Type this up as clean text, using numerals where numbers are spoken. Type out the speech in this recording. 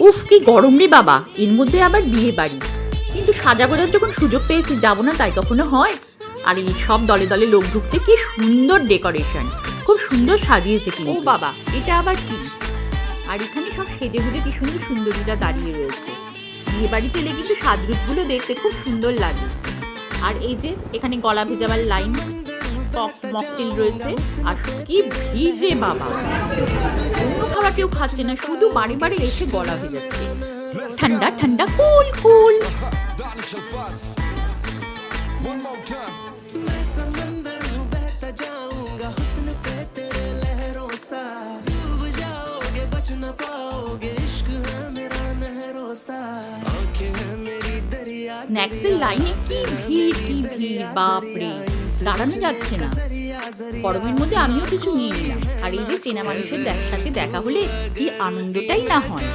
উফ কি গরম রে বাবা, এর মধ্যে আবার বিয়ে বাড়ি। কিন্তু সাজাগোজার যখন সুযোগ পেয়েছি যাবো না তাই কখনো হয়? আর এই সব দলে দলে লোক ঢুকতে কি সুন্দর ডেকোরেশন, খুব সুন্দর সাজিয়েছে কিন্তু। ও বাবা, এটা আবার কি? আর এখানে সব সেজে গুজে কি সুন্দর সুন্দরীরা দাঁড়িয়ে রয়েছে। বিয়ে বাড়িতে এলে কিন্তু সাজগোজগুলো দেখতে খুব সুন্দর লাগে। আর এই যে এখানে গলা ভেজাবার লাইন, মকটেল রয়েছে। আর কি ভিড় রে বাবা, অন্য খাবার কেউ খাচ্ছে না, শুধু বাড়ি বাড়ি এসে গলা ভেজাচ্ছে। ঠান্ডা ঠান্ডা কুল কুল। স্ন্যাক্সের লাইনে কি ভিড় কি ভিড়, বাপরে, দাঁড়ানো যাচ্ছে না। গরমের মধ্যে আমিও কিছু নিয়ে নিলাম। আর এই যে চেনা মানুষের সাথে দেখা হলে কি আনন্দটাই না হয়।